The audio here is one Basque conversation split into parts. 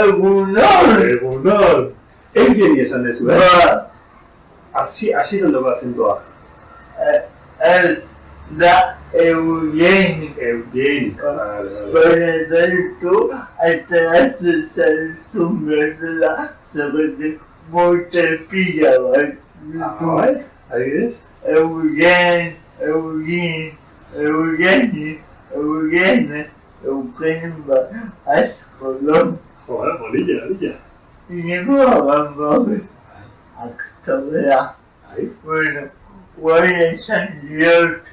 Egunon! Eugeni esan dezu, Hasi dondoko azentoa. Da Eugeni. Eugeni. Baina daitu, ateratzen zaizun bezala, zerretik molte pila bat. Bai? Adibidez? Eugeni, bat, asko do. Joder, polilla. Nengoa aktorea. Bueno, guai esan diot,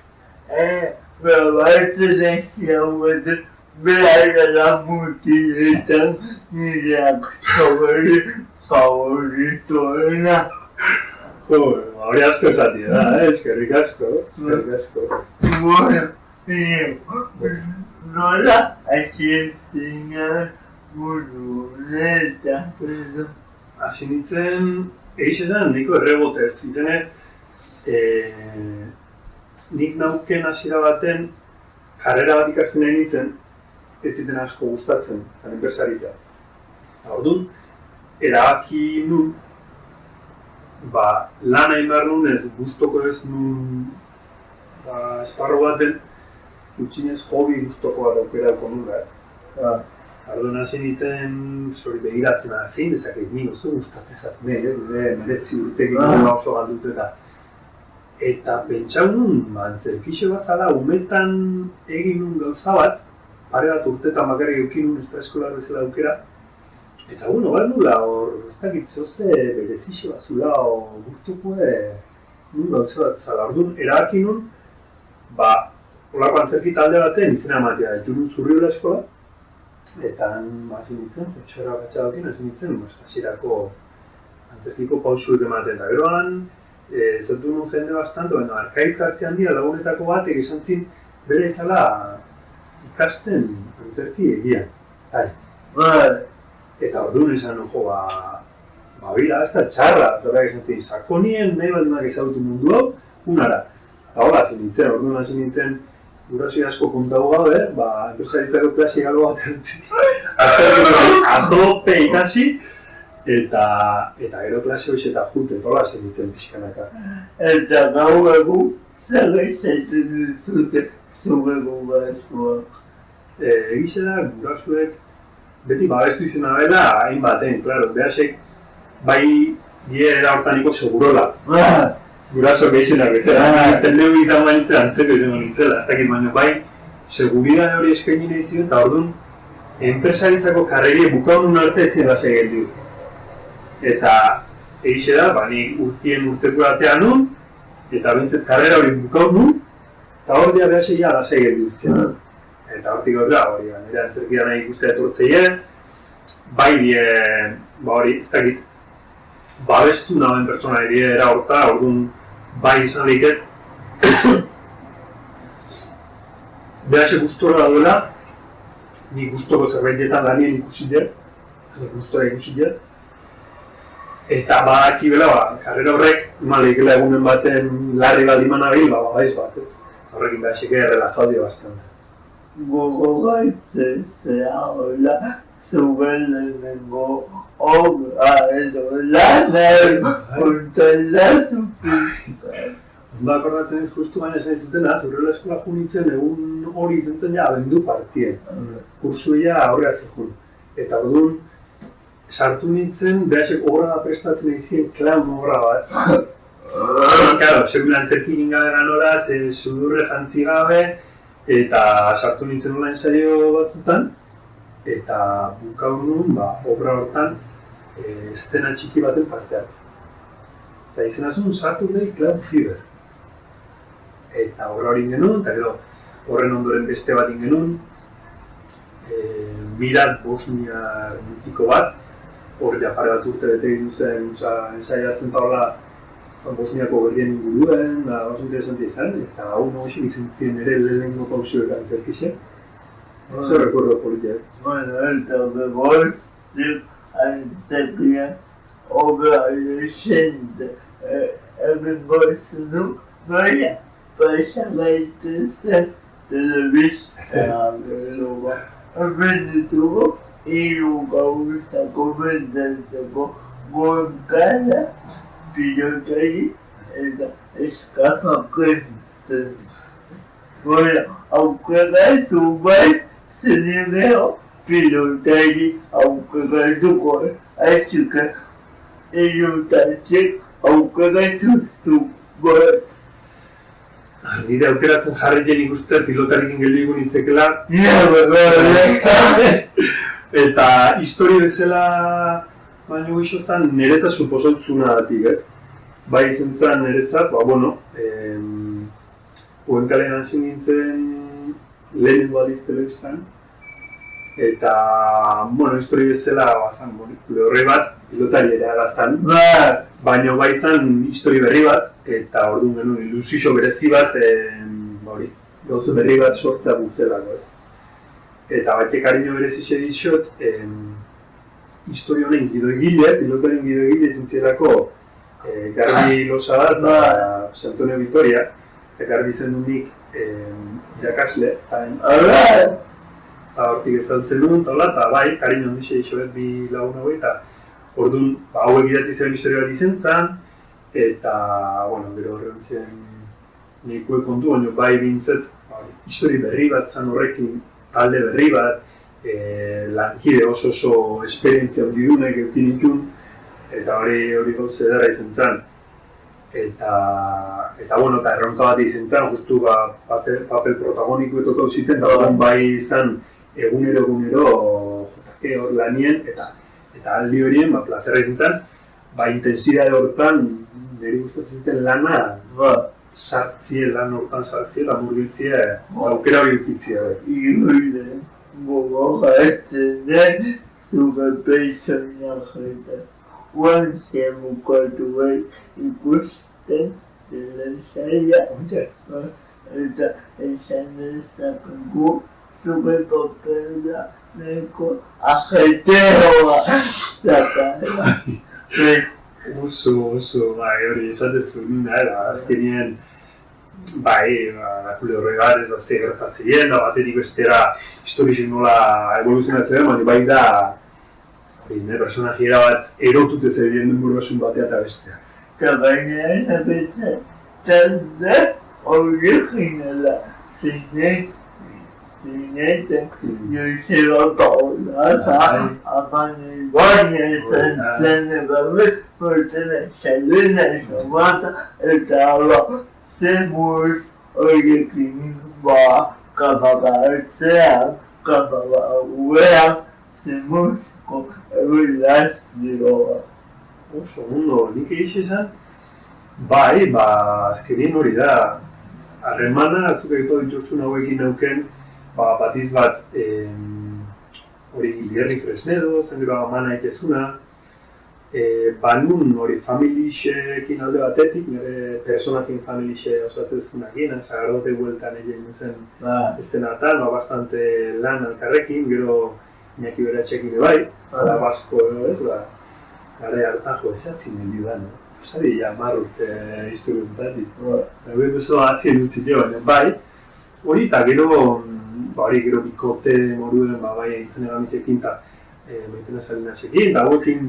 probatzen zauetan behar mutiletan nire aktore favoritoena. Joder, hori asko esati da, eskerrik asko. Bueno, nola asiertzen buru honetan, Hasi nintzen, egiz esan, niko errebotez, izene, nik nauken hasiera baten, karrera bat ikasten nahi nintzen, ez ziten asko gustatzen, zan enpresaritza. Orduan, erabaki nun, lan egin behar nun ez gustoko ez nun, esparro baten, gutxinez hobi gustoko bat aukerako nun da ez. Orduan hasi nintzen, begiratzen zein dezaket nik oso gustatzezat meretzi urtekin nola oso galdut eta pentsau nun, antzerkixe bazala, umetan egin nun gauza bat, pare bat urtetan bakarrik eukin nun eskolar bezala aukera, eta bat nula hor, ez dakit zoze berezixe bat zula, gustuko nun gauza bat zala. Orduan, erabaki nun, holako antzerki talde baten izena ematea, Jurun Zurriola eskola, eta hasi nintzen, etxera batxadokin hasi nintzen, hasierako antzerkiko pausurik ematen, eta geroan, zertu nun jende bastante, arkaiz hartzean dira lagunetako batek esan zin, bere izala ikasten antzerki egia. Eta orduan esan nun bila, ez da txarra, zorrak esan zin, sakonien nahi baldunak ezagutu mundu hau, unara. Eta hola, orduan hasi nintzen, Gurasoi asko kontago gabe, enpresaritzako klase galo bat erantzi. Azope ikasi, eta gero klase hoxe eta jute, tola zen ditzen pixkanaka. Eta gau egu, zer esaten duzute zugego batzuak. Egize da, gurasoek beti babestu izena bela, hainbaten, klaro, behasek bai diera hortaniko segurola. Guraso gehixenak bezala, ezten dugu izan nintzen, antzeko izango nintzela, ez dakit baino bai, seguridade hori eskaini nahi zion, eta orduan, enpresaritzako karrerie bukaunun arte etzien lasai geldiu. Eta egixe da, nik urteko batean nun, eta bentzet karrera hori bukaunun, eta hor dia behasei lasai geldiu zion. Eta hortik horrela, nire antzerkia nahi ikustea etortzeie, bai hori, ez dakit, babestu nahen pertsona era horta, orduan, bai izan liket, behase gustora duela, ni gustoko zerbaitetan lanien ikusi dut, gustora ikusi dut, eta badaki bela, karrera horrek, leikela egunen baten larri baldiman abil, baiz bat, ez? Horrekin behasek relajau dio bastan. Gogo baitzen zera hola, zuen lehenengo obra edo lanen kontalazu pizka. Ondo akordatzen ez justu baina esan izutena, Zurriola eskola junitzen egun hori izentzen abendu partien. Kursuia horrea zehun. Eta orduan, sartu nintzen, behasek obra da prestatzen egizien klaun obra bat. Karo, segun antzerki gingabera nola, sudurre jantzi gabe, eta sartu nintzen nola ensaio batzutan, eta bukaur nuen, obra hortan, estena txiki baten parte hartzen. Eta izena zuen sartu nahi Club Fever. Eta obra hori genuen, eta gero horren ondoren beste bat genuen, Mirat Bosniar mutiko bat, hor pare bat urte bete egin zen ensaiatzen eta horla Bosniako berdien inguruen, oso interesantia izan, eta hau nagoxen izentzien ere lehenengo pausuek antzerkixe. Oso recuerdo politia. Bueno, eta begoz, antzerkia obra lexente, hemen bortzen du, baina pasa gaitezen telebizta, hemen ditugu, hiru gauza komentatzeko gonkala pilotari eta eskafak ez. Bueno, aukeratu bai zenegeo pilotari aukeratuko asika erotatzek aukeratu bai. Nire aukeratzen jarrien ikuste pilotarikin geldigun nitzekela. Eta histori bezala baino gixo zen niretzat suposotzuna datik, ez? Bai izan zen niretzat, Goenkalean hasi nintzen lehenengo aldiz telebistan. Eta, histori bezala bazan, horre bat, pilotari ere agazan. Baina bai izan histori berri bat, eta orduan genuen ilusio berezi bat, gauza berri bat sortzea gutzelako, ez. Eta batxe kariño berezi segitxot, histori honen gidoegile, pilotaren gidoegile zintzielako Garbi Losa bat, Antonio Vitoria, eta Garbi zen dunik irakasle, eta hortik ezautzen duen, eta bai, kariño hondi segitxo bet bi lagun hau eta orduan, hauek idatzi zen histori bat izen zen, eta, gero horrentzien nahikoe kontu, baina bai bintzet, histori berri bat zen horrekin, talde berri bat, lankide oso esperientzia handi dunek eukin ikun, eta hori gauze edera izan zen. Eta erronka bat izan zen, justu papel protagoniko etokau ziten, eta bai izan egunero jotake hor lanien, eta aldi horien, plazera izan zen, intensidade hortan, niri gustatzen ziten lana, lan hortan sartzie eta murgiltzie, aukera hori dukitzia. Igurde, gogoja den, zuge peizonak eta guantzia bukatu ikusten dela saia, eta esan dezakegu zuge papela neko ajeteoa zakara. Oso, hori esatezu nina, azkenien, Julio Regares ze gertatzen da, batetik bestera historizik nola evoluzionatzen, baina da personajera bat erotute zerien denborosun batea eta bestea. Eta baina talde originala zineten Joseba Paulaza, Amane Ibañez zen gabe, portena xalena xamata eta zemuz horiekin kapagatzea, kapagauean, zemuzko ebilazioa. Oso, nik egiz esan, azkenien hori da, harremana, zuk egito dituzun hauekin nauken, batiz bat, hori Gerri Fresnedo, zengero amana ekezuna, nun hori familixekin alde batetik, nire personakin familixe osatezunakin, sagardote bueltan egin zen estenatan, bastante lan alkarrekin, gero Iñaki Beratxekin bai, zara basko, gara hartan ezatzen nili da, pasari jamar urte historioetatik. Gero oso atzien dutzik baina bai, hori eta gero bikote moruden bai egiten egamizekin eta Maitena Salinasekin, eta hauekin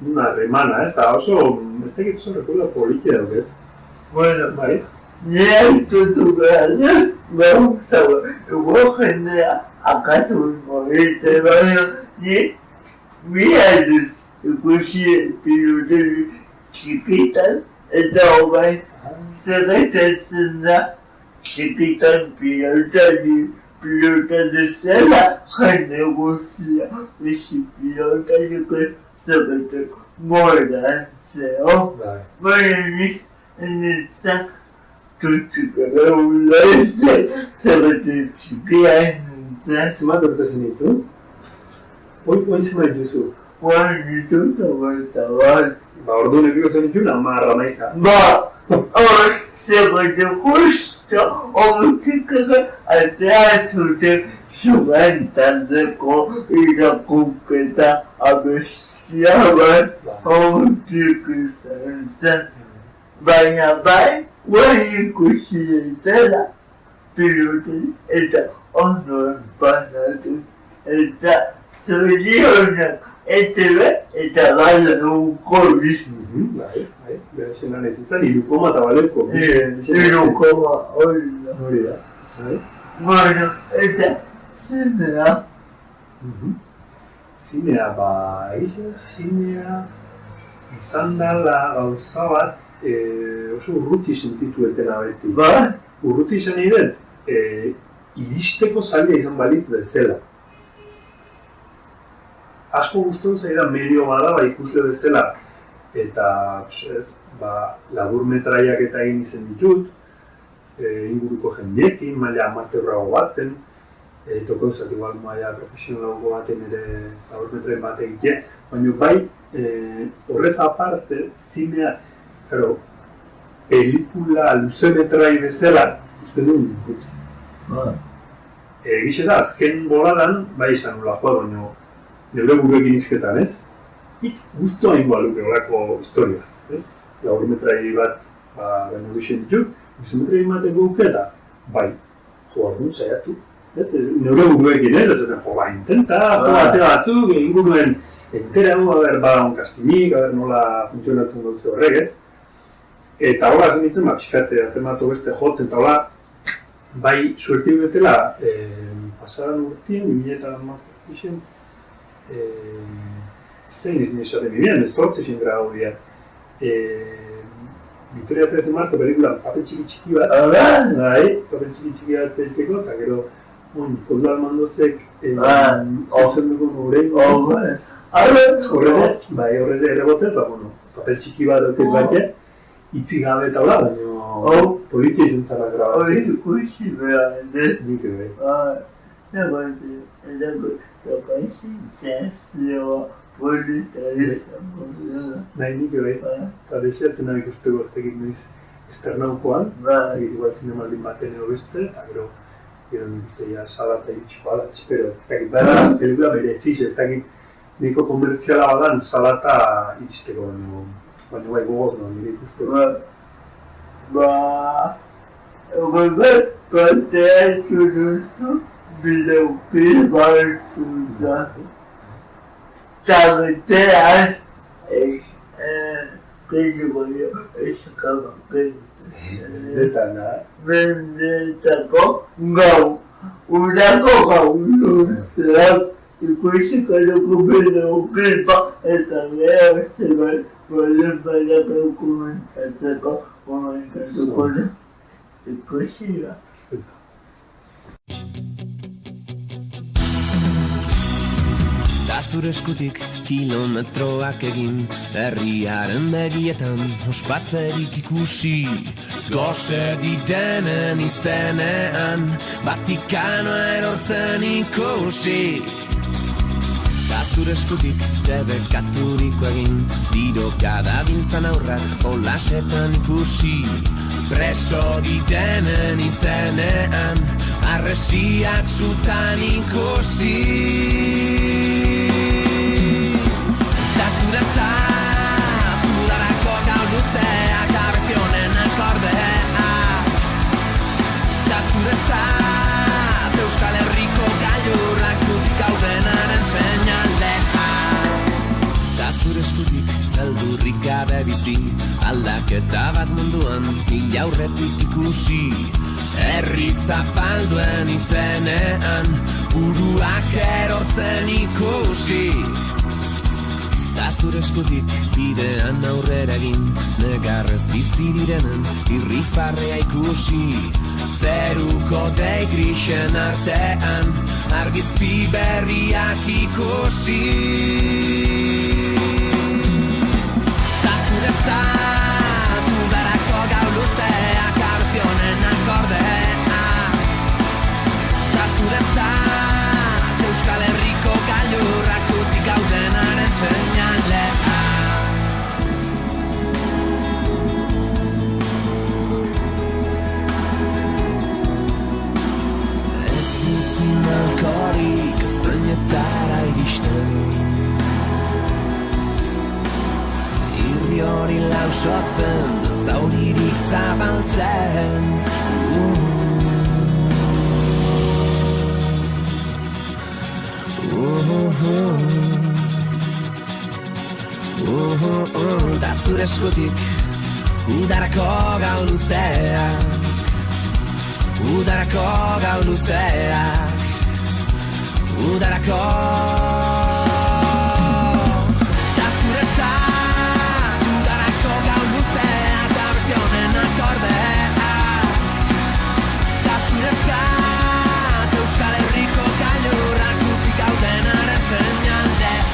una remana, ez da oso, ez tegit oso rekurda politia dauket. Bueno, nire hartutu gara, gauza, jendea akatu mobilite, baina ni alduz ikusi pilotari txikitan, eta hobai zerretatzen da txikitan pilotari zela jende guztia, pilotariko zerretak moran zeo, baina niretzak tutxukara ulaizte zerretak txikian nintzen. Zemat urte zen ditu? Hoi zemat duzu? Ditut bat. Orduan epiko zen ditu, marramaika. Zerretak justo horrekikara atea zuten zugantandeko irakunketa abestia bat hortik izan zen. Baina ikusi dutela pilotari eta ondoen panatu eta zorionak eta gala dugu hori. Bai, bera zenan ez izan, 3 baleko. 3 hori da. Bueno, eta zinea. Zinea, zinea izan dela gauza bat oso urruti sentitu etena beti. Ba? Urruti izan egin, iristeko zaila izan balitz bezala. Asko guztun zaidan medio bada, ikusle bezala, eta laburmetraiak eta egin izen ditut, inguruko jendeekin, maila amateurrago baten, toko eusat igual maila profesionalago baten ere laburmetraien bat egitea, baina bai, horrez aparte, zinea, pelikula luzemetrai bezala, uste duen dut. Egixe da, azken boladan, bai izan nula joa, baina neure buruekin izketan, ez? Guztu hain baluk egorako historia, ez? Laburmetrai bat, baina duxen ditu, luzemetrai baten guke eta, bai, joa du, saiatu, ez? Neure buruekin ez, ez intenta, bate batzuk, inguruen entera gu, badaun kastinik, nola funtzionatzen dut horrek, ez? Eta horra zen ditzen, pixkate, atematu beste jotzen, eta horra, bai, suerti betela, pasaran urtien, 2017, zein izan esaten bidean, ez 8 gradu dian. Victoria 3 de Marco pelikulan papel txiki bat, papel txiki bat pelteko, eta gero, Koldo Almandozek zuzen dugun horrein. Horrede ere botez, papel txiki bat dut baina, itzi gabe eta hola, baina politia izan zara grabatzen. Hori behar, ne? Nik ere. Zehazioa polita izango dira. Nahi nik ere, eta desiatzen nahi ikusteko aztekik noiz esternaukoan, igual zinemaldin baten edo beste, eta gero nik uste ja salata iritsiko ala, espero, ez dakit, pelikula bereziz, ez dakit niko komertziala badan salata iristeko, baina bai gogoz nire ikusteko. Planteatu duzu bideokil batzuta. Tartean pelikoia eskabapen. Benetako gau. Udako gau luzeak ikusiko dugu bideokil bat eta lehar zebat baina dokumentatzeko komunikatuko da. Ikusia. Da zure eskutik kilometroak egin, herriaren begietan ospatzerik ikusi. Gose didenen izenean, Vatikanoa erortzen ikusi. Da zure eskutik debekaturiko egin, tiroka dabiltzan aurrak jolasetan ikusi. Preso didenen izenean, arresiak zutan ikusi. Da zuretzat, udarako gau luzeak abesti honen akordea. Da zuretzat, Euskal Herriko gailurrak zutik haudenaren seinalea. Da zure eskutik, beldurrik gabe bizi, aldaketa bat munduan, hil aurretik ikusi. Herri zapalduen izenean, buruak erortzen ikusi. Da zure eskutik, bidean aurrera egin, negarrez bizi direnen, irrifarrea ikusi. Zeruko dei grisen artean, argizpi berriak ikusi. Da zuretzat, udarako gau luzeak abesti honen akordea. Da zuretzat, Euskal Herriko gailurrak zutik gaudenaren seinalea. Ez utzi malkorik Espainietara iristen, irri hori lausotzen, zauririk zabaltzen. eskutik udarako gau luzeak udarako gau luzeak udarako ta zuretzat udarako gau luzeak ta beste honen akordeak ta zuretzat Euskal Herriko gailurrak zutik haudenaren seinaldeak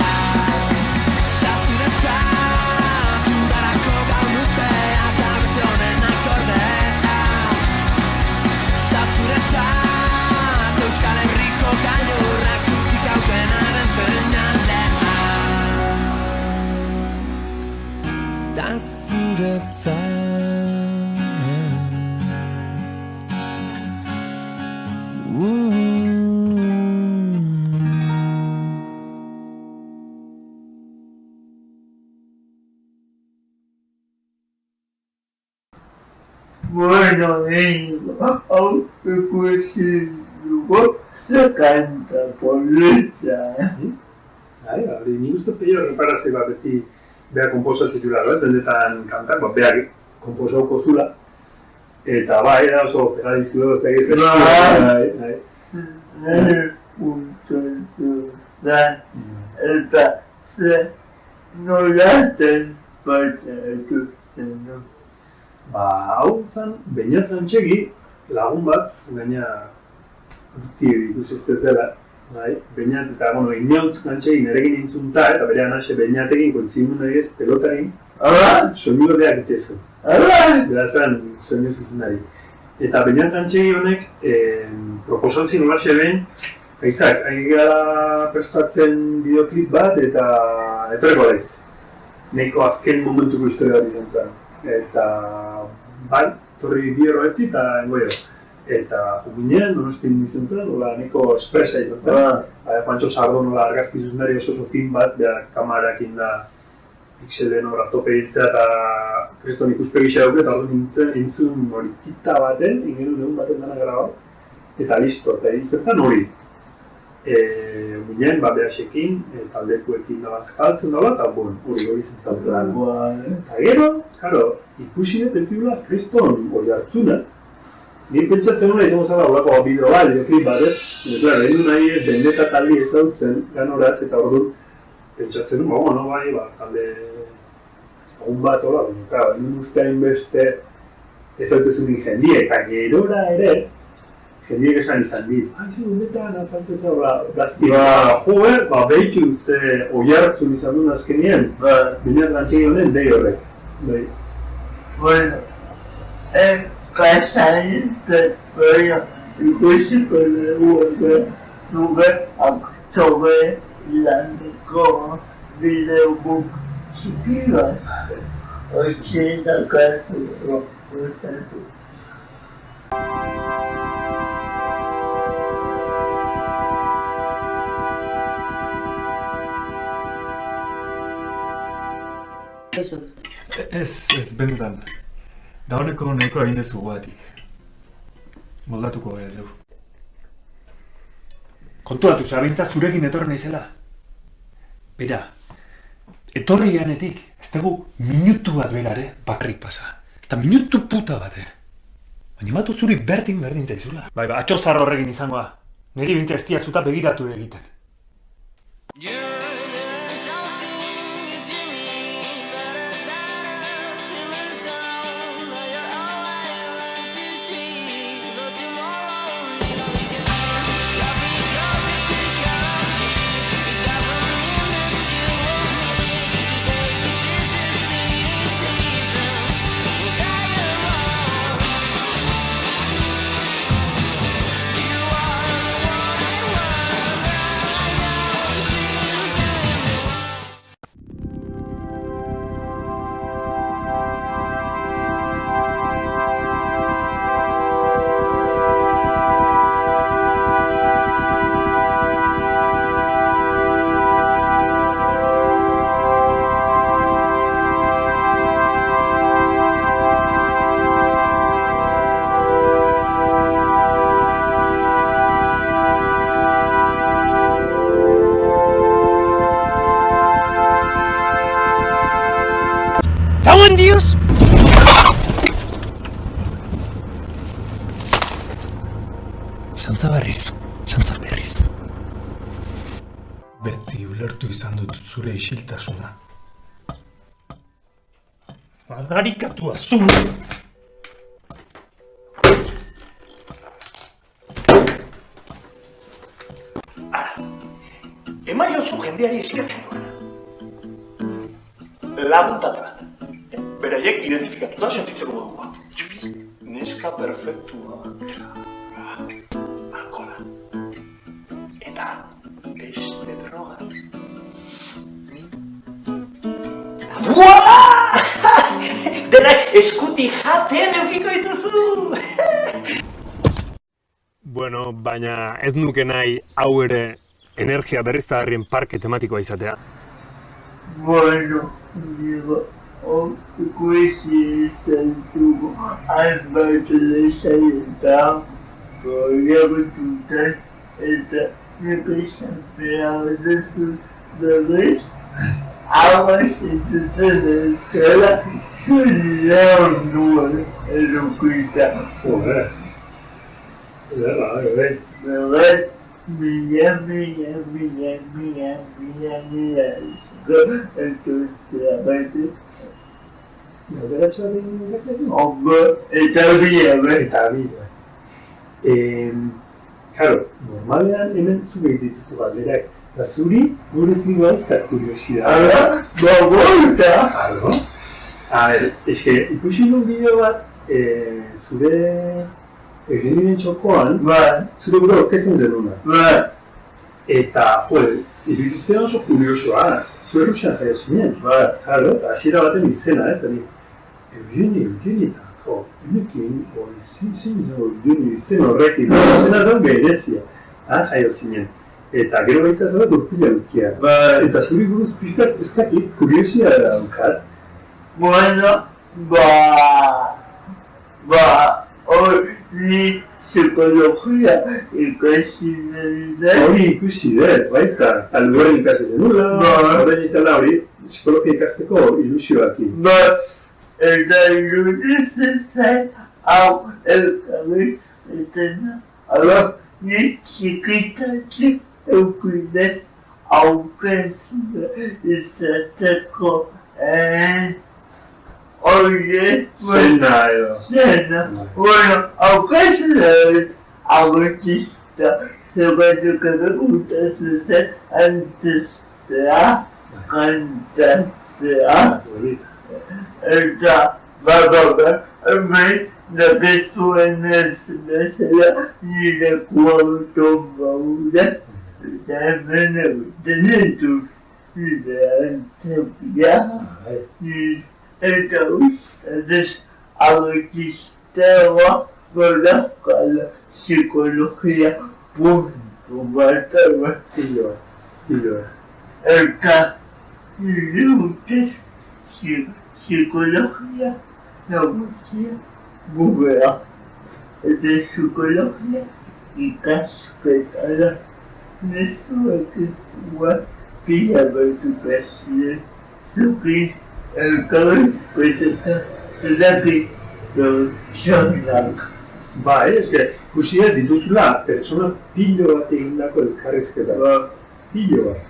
ta zuretzat udarako gau luzeak ta beste honen akordeak ta zuretzat Euskal Herriko gailurrak zutik haudenaren seinaldeak ta zuretzat Bueno, autokuesiluko se canta por letra. Hori, nik uste peio reparazio bat beti beha komposatzen zula, bendetan kantak, beha komposauko zula. Eta bai, da oso pegadizu edo, ez da egiten. Eta ze nolaten baita ikusten du. Hau zen, Beñat Rantxegi lagun bat, gaina ikusizte dela, Beñat eta, Inaut Rantxegi nerekin intzunta, eta bere anaxe Beñatekin kontzimun egez pelotarin, soinu berdeak itezu. Berazan, soinu zuzendari. Eta Beñat Rantxegi honek, proposatzen holaxe behin, haizak, hain gara prestatzen bideoklip bat, eta etorreko daiz. Neko azken momentuko historia bat izan zen. Eta bai, torri bierro etzi eta engoio. Eta jubinean, Donostian izan zen, neko espresa izan zen. Pantxo Sardo argazki zuzendari oso fin bat, kamarakin da pixelen ratope hiltzea eta kriston ikuspegi xedauk eta ordu nintzen entzun hori tita baten, ingenu egun baten dena graba. Eta listo, eta izan zen hori. Jubinean, behasekin, taldekuekin bazkaltzen dola, eta hori izan zen. Eta gero, ikusi dut ekibula kriston hori hartzuna. Nire pentsatzen nuna izango zara horako bideo bat, videoklip bat ez. Egin nahi ez, bendeta taldi ezautzen ganoraz, eta orduan pentsatzen nuen, bai, talde ezagun bat, egin ustean beste ezautzen jendie, eta gerora ere, jendiek esan izan dit. Bendetan azaltzen zara gazti. Behitu ze oi hartzun izan duen azkenien, Beñat Rantxegi honen dei horrek. Bueno, kasaizte ikusiko dugu zure aktore laneko bideobook txiki bat. Hortxe dakazu gozatu. Ez, benetan. Dauneko nahiko egin dezu guatik. Moldatuko dugu. Kontuatu, zabintza zurekin etorri naizela. Bera, etorri ganetik, ez dugu minutu bat berare bakarrik pasa. Ez da minutu puta bate. Baina batu zuri berdin zaizula. Bai, atxo zarro horrekin izangoa. Neri bintza ez diatzuta begiratu egiten. indios? Santza berriz. Beti ulertu izan dut zure isiltasuna. Madarikatua zu! Emariozu jendeari esikatzen duena. Laguntatu bat. Beraiek identifikatuta sentitzeko modua. Neska perfektua. Alkola. Eta beste droga. Voila! Denak eskuti jatean eukiko dituzu! Bueno, baina ez nuke nahi hau ere energia berriztagarrien parke tematikoa izatea. Bueno, Diego, ikusi zaitugu hainbat lesaietan proiektutan eta nik esan behar duzu berriz hau zituten ezkera zure onduan edukita. Joder. Zerra, bai. Berriz, mila entontzea bate. Gauderatxoa egin dezakegu? Ongo, eta bia, bai. Eta bi, bai. Claro, normalean hemen zuge dituzu galderak. Eta zuri, buruz nigo azkat kuriosidad. Ara, bagoita. Claro. A ver, eske, ikusi nun bideo bat, zure egin txokoan, zure gure orkesten zenuna. Eta, jode, iruditzen oso kuriosoa, zure Rusian jaio zinen. Claro, eta hasiera baten izena, eta ni, Eugeni, eta, jo, enekin, zein izango, Eugeni izen horrekin, izena zen berezia, jaio zinen. Eta gero baita zara dorpila dukia. Eta zuri buruz pixkat ez dakit, kuriosia daukat. Bueno, hori psikologia ikasi nahi da. Hori ikusi dut, baita, talduaren ikasi zenula, horrein izala hori psikologia ikasteko ilusioakin. Eta iruditzen zait, hau elkarri etena, ni txikitatxik eukidet aukezua izateko oie, Zena edo. Zena, bueno, aukezua agotista, zebatuko gustatzen zen antzestea, kantatzea, eta hemen dakizuen ez bezala nire kuauton gaude, eta hemen egiten ditut nire antzepia, eta ustez agotisteagoa gorakala psikologia puntu bat Hiloa. eta nire ustez psikologia nagusia gubea. Eta psikologia ikasketara nezuak ezua pila batu kasile zuki elkarrezpeteta edaki pertsonak. Bai, eske, ikusi dituzula pertsona pilo bat egindako elkarrizketa. Pilo bat.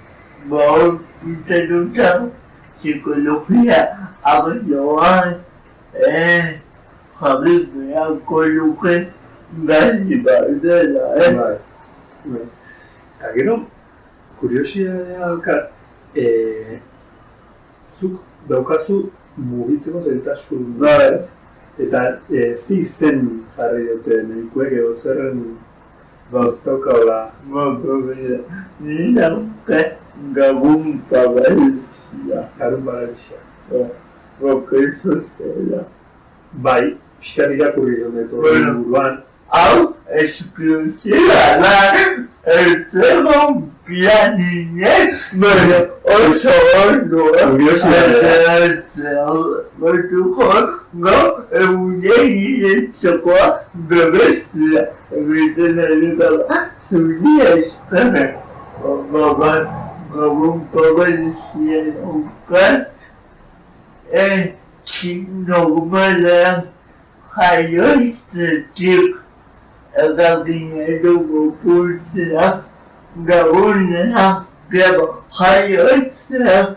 Hor ikusten psikologia arloan jarri beharko luke gai badela, Bai. Eta gero, kuriosidadea daukat, zuk daukazu mugitzeko zailtasun bat, eta zi zen jarri dute medikuek edo zerren dauzkaula. Nire dauka gabun paralizia. Garun paralizia. Bokezo zela. Bai, pixkat irakurri izan dut buruan. Hau, esklusiba da, ertzegon pianinen, oso ondua. Kuriosidadea. Batuko, egunei txokoa bebezia. Egiten ari gaba, zuria eskana. Gabun paralizia daukat. normalean jaioitzetik eragina dugu pulseak gaunean gero jaioitzeak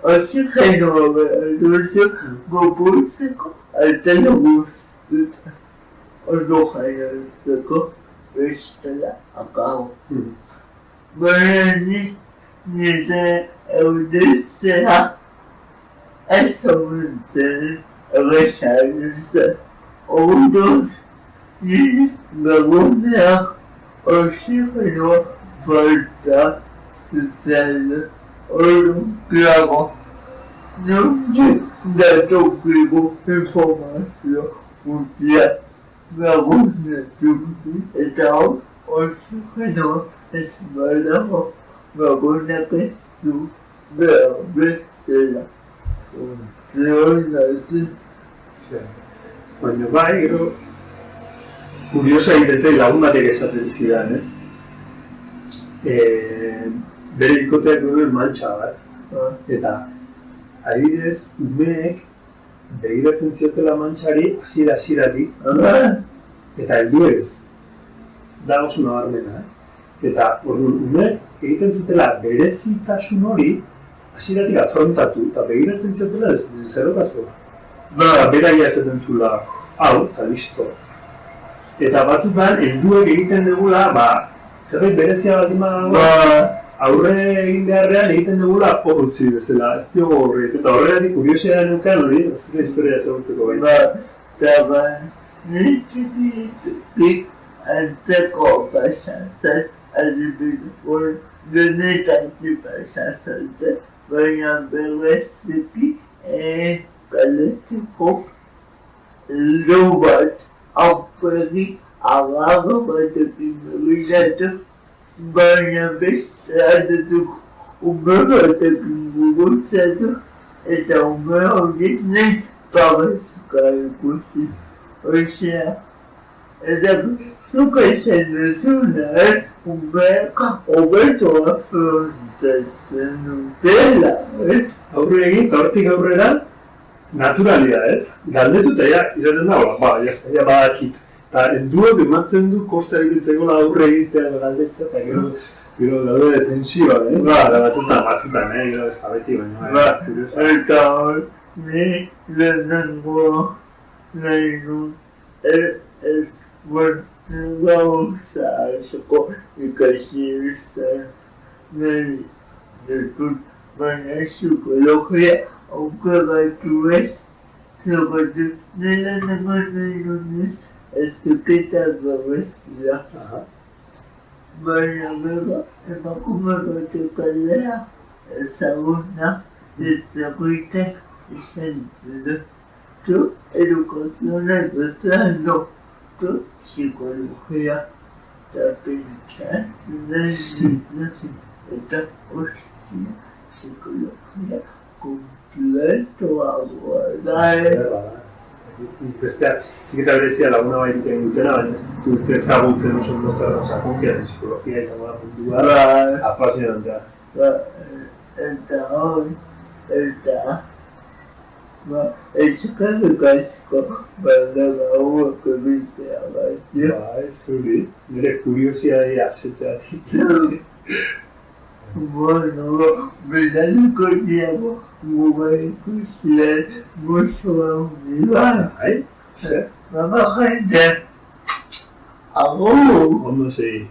oxigenoa behar duzu gopultzeko altena guztuta. Ondo jaioitzeko bestela akabo. Baina nire euditzea ez omentzen erresailuzte. Ondoz, nire gaguneak oxigenoa falta zutela. Claro, non datokigu informazio guztia gagunetu eta oxigenoa ez badago gagunak ez du behar bezala. Baina bai, gero kuriosa egiten lagun batek esaten zidan, ez? Bere bikoteak duen mantxa bat, eta adibidez, umeek begiratzen ziotela mantxari hasieratik, eta heldu ez, da oso nabarmena, eta orduan umeek egiten zutela berezitasun hori hasieratik afrontatu, eta begiratzen ziotela ez zerokazua. Beraia esaten zula, hau, eta listo. Eta batzutan, helduek egiten dugula, zerbait berezia bat imadago, aurre egin beharrean egiten dugula horretzi bezala, ez diogo horret, eta horregatik kuriosia nukean hori, zure historia ezagutzeko baita. Eta nitxitik antzeko pasatzen, adibidez, denetatik pasatzen, baina bereziki kaletzeko lo bat aurpegi agarro batekin begiratu, baina beste adetuk ume batekin gugutzatu, eta ume horiek nahi parezka ikusi. Osea, eta zuka esan duzuna, umeak hobeto afrontatzen dutela, ez? Aurre egin, eta hortik aurrera, naturalia, ez? Galdetu eta izaten da, ja badakit. Eta helduak ematen du kosta egiteko aurre egitea galdetzea, eta gero daude tensioa, ez? Batzutan, gero ez da beti, baina. Eta hor, ni lehenengo nahi nun, ez gauza asko ikasi izan nahi ditut, baina psikologia aukeratu ez, zergatik lehenengo nahi nun ez zuketa babesila. Baina gero, emakume batek alea ezaguna ditzaguitek izan zela. Tu edukazional bezala, tu psikologia eta pentsatzen ditzen, eta ostia psikologia kompletoagoa da. Besteak, ziketa berezia laguna bai egiten dutena, baina ez dut ezagutzen oso ondo zer sakonkia, psikologia izango da puntua, apasionantea. Eta hori, eskarrik asko baina gauak egitea baina. Zuri, nire kuriosidadea asetzeatik. Bueno, beraliko diago guba ikusilen gozoa unidan. Bai? Zer? Baba jende, agur! Ondo segi.